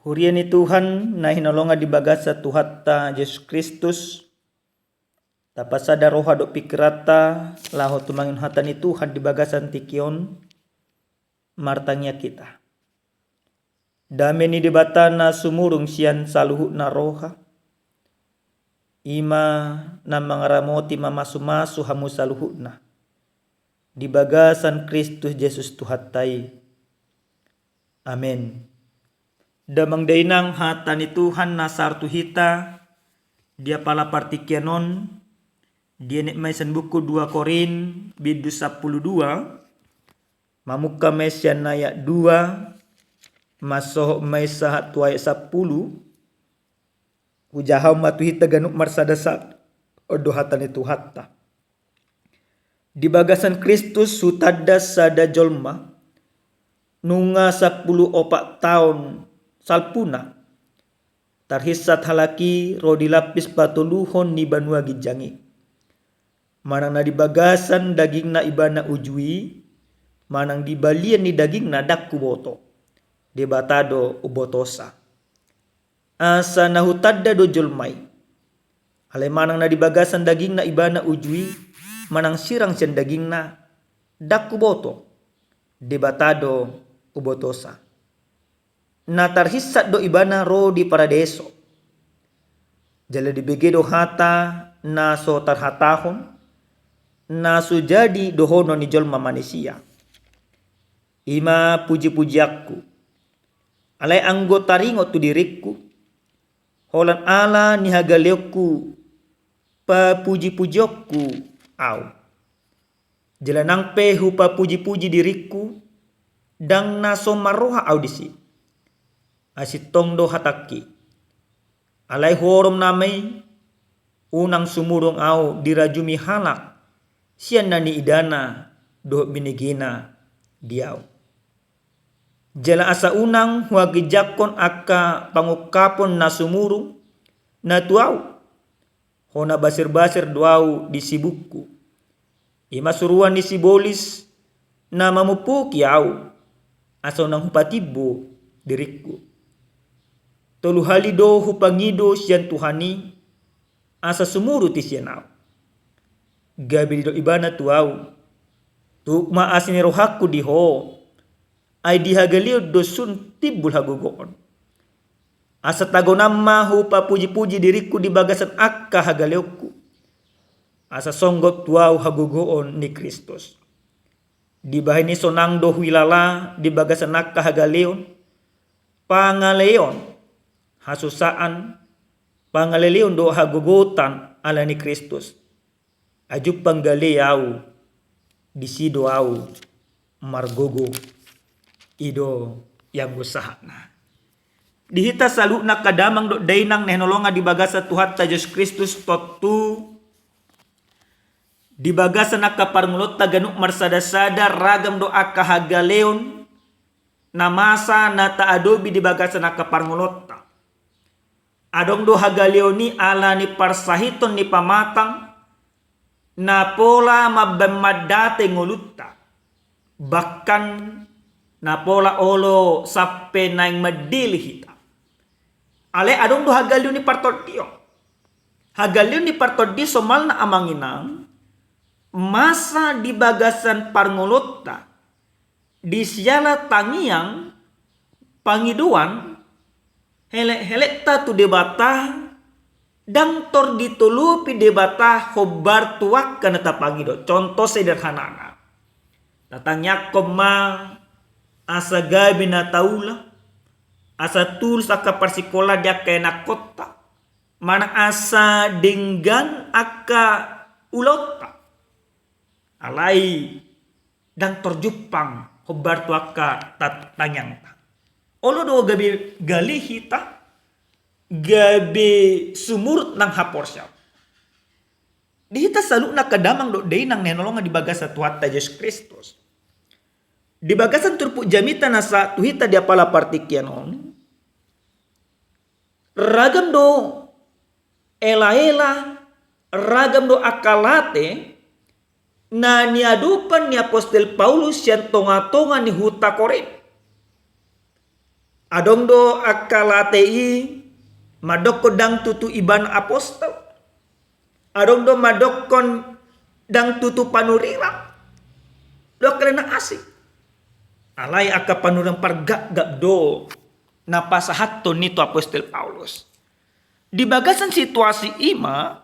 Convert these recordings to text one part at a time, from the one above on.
Huriani Tuhan na hinolonga di bagasa Tuhatta Yesus Kristus. Tapasada roha do pikirata laho tumangin hatani Tuhan di bagasan tikion martangnya kita. Dameni di batana sumurung sian saluhu na roha. Ima na mangaramoti mamasumasu hamu saluhu na. Di bagasan Kristus Yesus Tuhattai. Amin. Damang dainang hatani Tuhan nasartu hita. Dia pala partikianon. Dia nikmaisan buku 2 Korin bidu 12. Mamuka mesian naya 2. Masoh maisa tuay 10. Ujahau matu hita ganuk marsadasat. Odo hatani Tuhatta. Di bagasan Kristus sutadas sada jolma. Nunga 10 tahun salpuna. Tarhisat halaki rodi lapis patuluhon ni banua gijangi. Manang na di bagasan daging na ibana ujui. Manang di balian ni daging na dakku boto. Debatado ubotosa. Asa nahutadda do jolmai. Alay manang na di bagasan daging na ibana ujui. Manang sirang siyan daging na dakku boto. Debatado ubotosa. Na tarhisat do ibana ro di paradeso. Jala di begedo hata na so tarhatahon. Na sujadi dohono ni jolma manusia. Ima puji-puji aku. Alay anggota ringo tu diriku. Holan ala ni hagaleoku. Papuji-pujiokku au. Jala nang pehu papuji-puji diriku. Dang na so maroha audisi. Asitong do hataki. Alay horom namay. Unang sumurong au dirajumi halak. Siyan na ni idana do binigina diaw. Jala asa unang huagijakon aka pangukapon na sumurong na tuaw. Hona basir-basir duaw di sibukku. Ima suruan ni sibolis na mamupuki aw. Aso nang hupatibo diriku. Tolu halido hupangido siyan Tuhani. Asa sumuru ti siyan aw. Gabi do ibana tuaw. Tukma asini rohaku diho. Ay dihagaliw dosun tibul hagugoon. Asa tago nama hupa puji-puji diriku di bagasan akka hagaliwku. Asa songgot tuaw hagugoon ni Kristus. Di bahay ni sonang do huilala di bagasan akka hagaliw. Pangaleon. Hasusaan. Pangaleon do hagugutan ala ni Kristus. Ajuk panggaliaw disido au margogo ido yang usaha na. Dihita salu na kadamang do dainang nenolonga di bagasa Tuhatta Yesus Kristus totu di bagasa nakaparngulot taganuk marsadasada ragam do akahagaleon namasa na taadobi di bagasa nakaparngulot adong do hagaleoni ala ni parsahiton ni pamatang na pola mabamadate ngulutta. Bahkan na pola olo sape naing madilihita. Ale adong do hagalyo ni partodio. Hagalyo ni partodio somal na amanginang. Masa di bagasan parngulutta. Di siyala tangiang pangiduan. Hele-helekta tu debata. Dang tor ditulupi debata hobar tuak kana tapangido. Contoh sederhana. Tatangyak koma asa gabi na taula. Asa tul sa kaparsikola dia kaya na kota. Mana asa denggan aka ulota. Alay dang tor jupang hobar tuak ka tatanyang ta. Olo do gabi galihita. Gabi sumurut ng haporsyaw. Dihita salu na kadamang do day nang nenolonga di bagasa Tuhatta Yesus Kristus. Di bagasan turpu jamita na sa tuhita dia pala partikyanon. Ragam do ela-ela, ragam do akalate na niadupan ni Apostel Paulus yang tonga-tonga ni huta Korin. Adong do akalatei madokko dang tutu iban apostol. Adong do madokkon dang tutu panurira. Do karena asik. Alai aka panurang pargagap do napasahatto nito apostol Paulus. Di bagasan situasi ima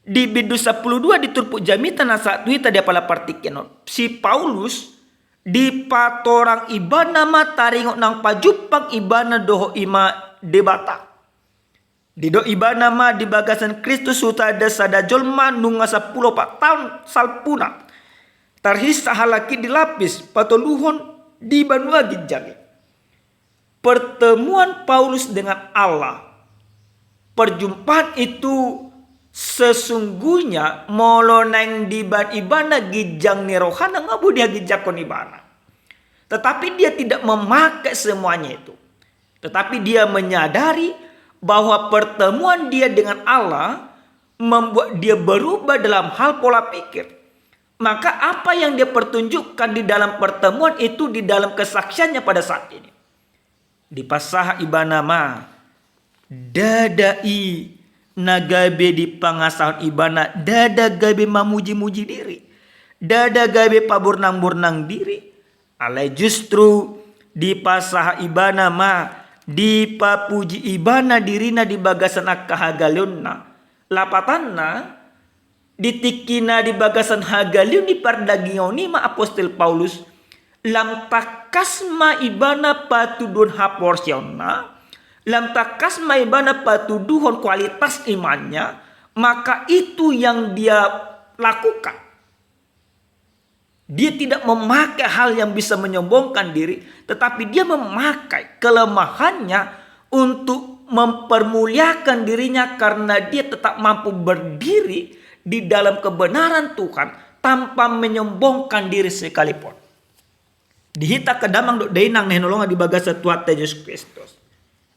di bidu 12 diturpuk jamitan nasa tuita dia pala partikeno. Si Paulus di patorang ibana mataringok nang pajupang ibana doho ima debata. Di do ibana ma di bagasan Kristus sutada sada jolma nunga 10 tahun salpuna. Tarhis sahalaki dilapis patoluhon di banua ginjangi. Pertemuan Paulus dengan Allah. Perjumpaan itu sesungguhnya moloneng di ban ibana gijang ni rohana ngabu dia gijakon ibana. Tetapi dia tidak memakai semuanya itu. Tetapi dia menyadari bahwa pertemuan dia dengan Allah membuat dia berubah dalam hal pola pikir. Maka apa yang dia pertunjukkan di dalam pertemuan itu di dalam kesaksiannya pada saat ini. Di pasah ibana ma dadai nagabe di pangasahan ibana dada gabe mamuji-muji diri. Dada gabe paburnang-burnang diri. Alai justru di pasah ibana ma di papuji ibana dirina di bagasan akahagalionna. Lapatanna ditikina di bagasan hagalion di pardagioni ma apostol Paulus. Lam takasma ibana patudun haporsiona. Lam takasma ibana patuduhon kualitas imannya. Maka itu yang dia lakukan. Dia tidak memakai hal yang bisa menyombongkan diri. Tetapi dia memakai kelemahannya untuk mempermuliakan dirinya. Karena dia tetap mampu berdiri di dalam kebenaran Tuhan tanpa menyombongkan diri sekalipun. Dihita kedamang dok dainang nenolonga di bagasa Tuhan Yesus Kristus.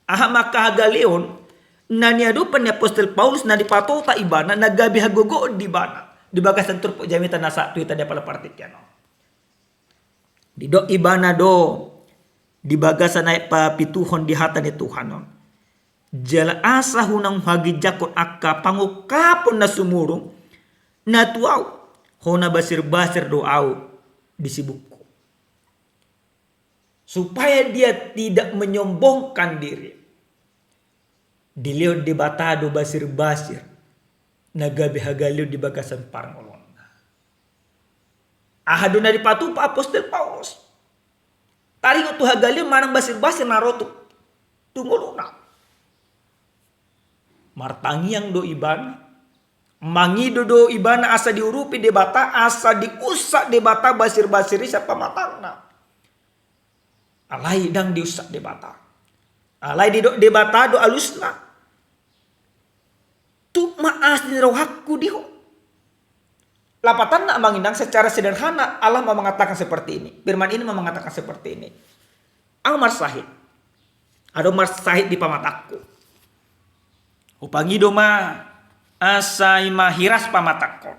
Aha maka hagalion naniadupan ni apostol Paulus na dipatota ibana nagabi hagogo di bana di bagasan turpo jamitan nasa tuita dia pala partikiano. Di do ibana do di bagasan ay papituhon di hata ni Tuhan. Jala asa hunang hagijakon akka pangukapon na sumurong na tuaw hona basir-basir doaw disibuk. Supaya dia tidak menyombongkan diri. Dilihat di batado basir-basir. Nagabi hagaliw di bagasan parangolon. Ahado na di patupa apostol Paulus. Taring ito hagaliw manang basir-basir naroto. Tunguluna. Martangiang do ibana. Mangido do ibana asa diurupi di bata. Asa diusak di bata basir-basiri sa pamatangna. Alai dang diusak di bata. Alai di bata do alusna. Tu maas ni rohakku diho. Lapatan na mangindang secara sederhana Allah mau mengatakan seperti ini. Firman ini mau mengatakan seperti ini. Amar sahid. Ado mar sahid di pamatakku. Upangido ma asai mahiras pamatakko.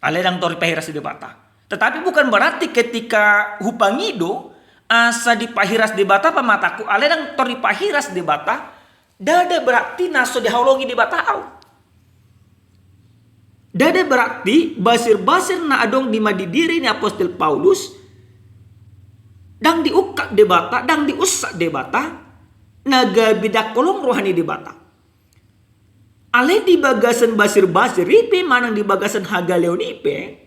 Alai dang tori pahiras di bata. Tetapi bukan berarti ketika hupangido asa dipahiras di bata pamataku aledang tori pahiras di bata dada berarti naso dihaulongi di batau. Dada berarti basir-basir na adong di madidiri ni apostol Paulus dang diukak di bata dang diusak di bata nagabidak kolong rohani di bata. Ale di bagasan basir-basir ipe manang di bagasan hagaleon ipe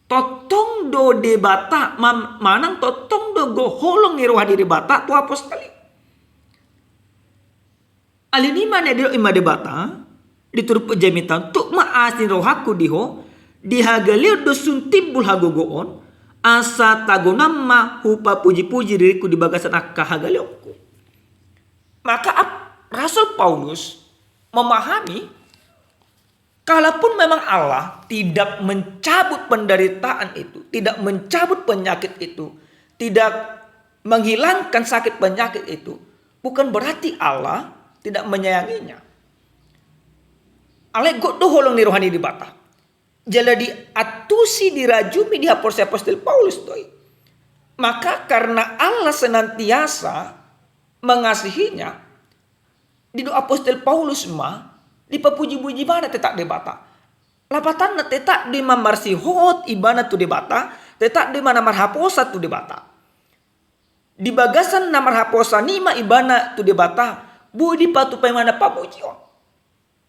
totong do de bata manang totong do go holong ni rohani de bata tu apostoli. Alini mana di ima de bata diturut jamitan tu maasin rohaku diho dihagaliu do suntibul hagogoon asa tagonamma hupa puji-puji diriku di bagasan akka hagaliuku. Maka Rasul Paulus memahami kalaupun memang Allah tidak mencabut penderitaan itu, tidak mencabut penyakit itu, tidak menghilangkan sakit penyakit itu, bukan berarti Allah tidak menyayanginya. Allah godo holong ni rohani di bata. Jala di atusi dirajumi di apostol Paulus doi. Maka karena Allah senantiasa mengasihinya, di doa Apostel Paulus mah dipapuji-puji mana tetap debata. Lapatan na tetap di mamarsihot ibana tu debata, tetap di mana marhaposa tu debata. Di bagasan na marhaposa nima ibana tu debata, budi patu mana pamujion.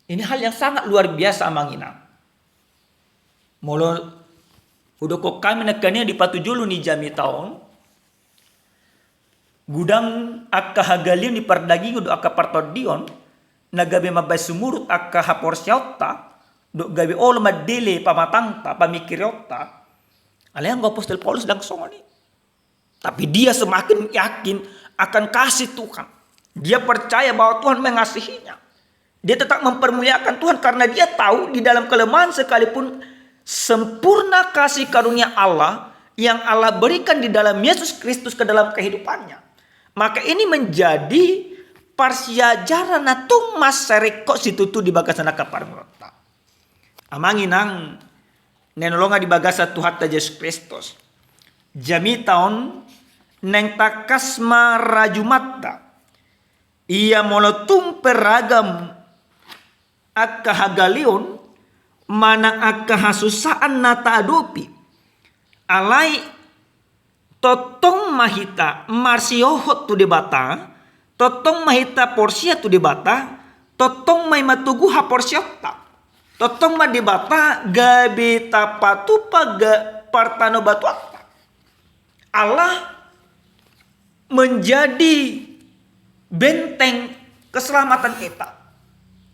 Ini hal yang sangat luar biasa mangina. Molo udah kok kami nekanya di patu julu ni jami taon. Gudang akka hagalion di pardaging udah akka partodion, nagabe mabay sumurut akka haporsyautta. Do gabi olo madele pamatangta pamikiryotta. Alayang Apostol Paulus dan songoni. Tapi dia semakin yakin akan kasih Tuhan. Dia percaya bahwa Tuhan mengasihinya. Dia tetap mempermuliakan Tuhan karena dia tahu di dalam kelemahan sekalipun sempurna kasih karunia Allah yang Allah berikan di dalam Yesus Kristus ke dalam kehidupannya. Maka ini menjadi parsiajaran tung mas sereko situtu di bagasana kaparmurota. Amanginang nenolonga di bagasa Tuhan ta Yesus Kristus. Jami taon neng takasma rajumatta. Ia molotung peragam akka hagalion manang akka hasusaan nata adopi. Alai totong mahita marsiohot tu debata, totong mahita porsia tu debata, totong may matuguha porsiota. Totong madibata gabi tapatu paga partano batuata. Allah menjadi benteng keselamatan kita.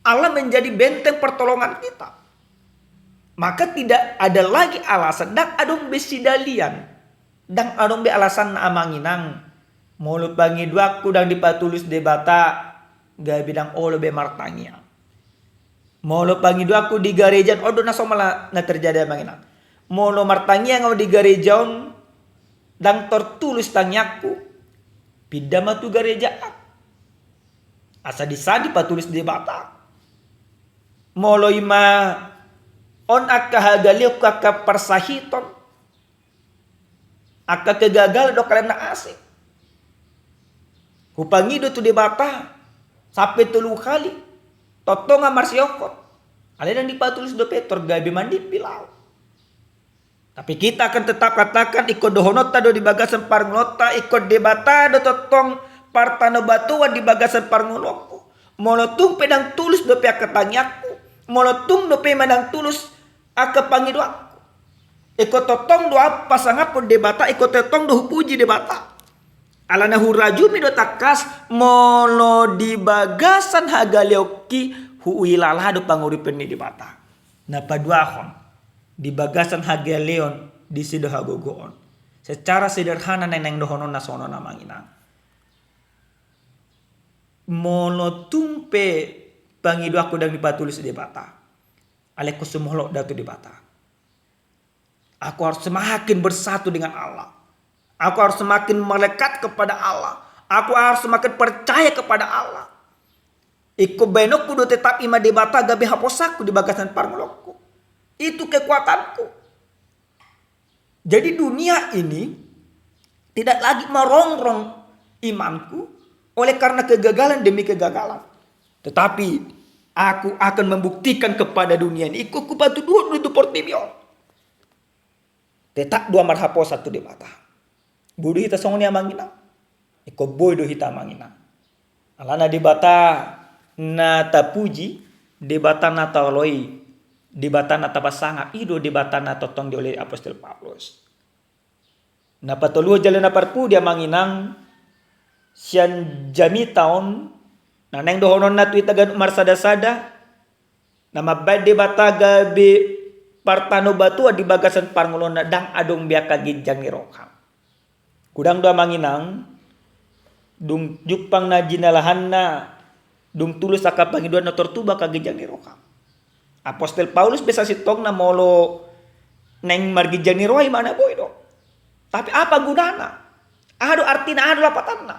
Allah menjadi benteng pertolongan kita. Maka tidak ada lagi alasan dak adong besidalian. Dang adong be alasan na amanginang. Mulut bangi duaku dang dipatulis debata gabi dang olo be martangia. Molo pangidu aku di garejan odo na somala na terjadi manginang. Molo martangia ngau di garejon dang tertulis tangyaku pidama tu gareja asa disadi patulis di bata. Molo ima on akka hagaliok akka persahiton akka kegagal do karena asik. Hupangido tu di bata sampai 3 kali. Totonga marsiokot. Aliran dipatulis do Petor gabi mandi pilau. Tapi kita akan tetap katakan ikut dohonota do di bagasan parngolota, ikut debata do totong partano batua di bagasan parngoloko. Molotung pedang tulus do pihak ketanyaku. Molotung do pe medang tulus aka pangidu aku. Ikut totong do apa sangapun debata, ikut totong do hupuji debata. Alana hurajumi do takas molo di bagasan hagalioki huilalah do panguripen ni di bata. Na paduahon di bagasan hagaleon di sido hagogoon. Secara sederhana neneng dohonon na sono na manginang. Molo tumpe pangidu aku dang dipatulis di bata. Aleko sumolok datu di bata. Aku harus semakin bersatu dengan Allah. Aku harus semakin melekat kepada Allah. Aku harus semakin percaya kepada Allah. Iku benokku do tetap ima debata gabe haposaku di bagasan parngolokku. Itu kekuatanku. Jadi dunia ini tidak lagi merongrong imanku oleh karena kegagalan demi kegagalan. Tetapi aku akan membuktikan kepada dunia ini. Iku kupatu dua itu portibio. Tetap dua marhapo satu debata. Budi hita songoni amangina. Iko boy do hita amangina. Alana debata na tapuji, debata na taloi, debata na tapasanga, ido debata na totong di oleh Apostol Paulus. Na patuluh jalan na parpu dia manginang sian jami taon na neng dohonon na tu itagan marsada-sada na mabad debata gabi partano batua di bagasan parngolona dang adong biaka ginjang ni rokam. Kudang doa manginang dung jupang na jinalahan na dung tulus aka pangiduan na tortuba ka ginjang ni rokam. Apostol Paulus bisa sitong na molo neng marginjang ni roy mana boy do. Tapi apa gunana? Ado artina ado lapatanna.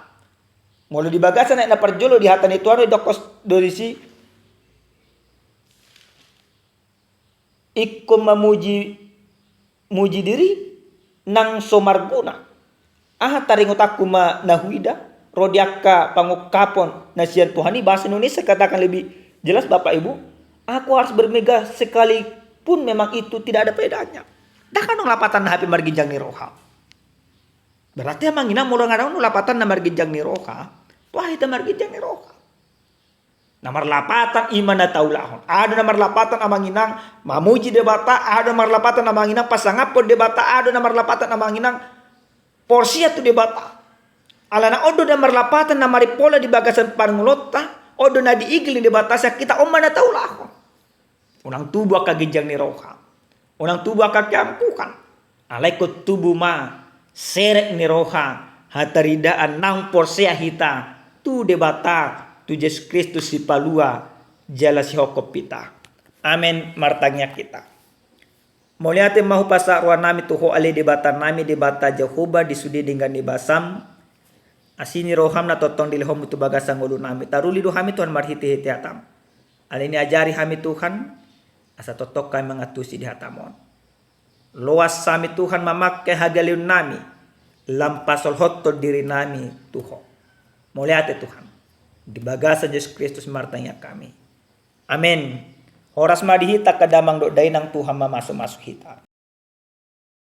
Molo di bagasan na parjolo di hatan itu ano dokos dorisi ikko muji diri nang somarguna. Aha taringot aku ma nahuida rodiaka pangukapon nasian Tuhan ini bahasa Indonesia katakan lebih jelas Bapak Ibu. Aku harus bermegah sekalipun memang itu tidak ada bedanya. Dah kan lapatan hapi marginjang ni roha. Berarti emang ina mula ngadang lapatan na marginjang ni roha. Tuah ita marginjang ni roha. Namar lapatan iman na taulahon. Ada namar lapatan amang inang mamuji debata. Ada namar lapatan amang inang pasangapod debata. Ada namar lapatan amang inang porsia tu debata. Alana odo namar lapatan namari pola di bagasan parngulota. Odo na diigil di debata sa kita oman na taulahon. Unang tubuh kaginjang ni roha. Unang tubuh kakiampukan. Alaikot tubuh ma serek ni roha. Hataridaan nang porsia hita. Tu debata. Tu Yesus Kristus si palua jala si hokop pita. Amen martanya kita. Moliate mahu pasa ruan nami tuho ale debata nami debata Jehovah disudi dengan dibasam. Asini roham na totong dilihom tu bagasang ulu nami. Taruli do hami Tuhan marhiti-hiti hatam. Ale ini ajari hami Tuhan. Asa totok kami mengatusi di hatamon. Loas sami Tuhan mamakai hagaliun nami. Lampasol hoto diri nami tuho. Moliate Tuhan. Di bagasan Yesus Kristus martanya kami. Amin. Horas madihita kadamang do dainang Tuhan masuk hita.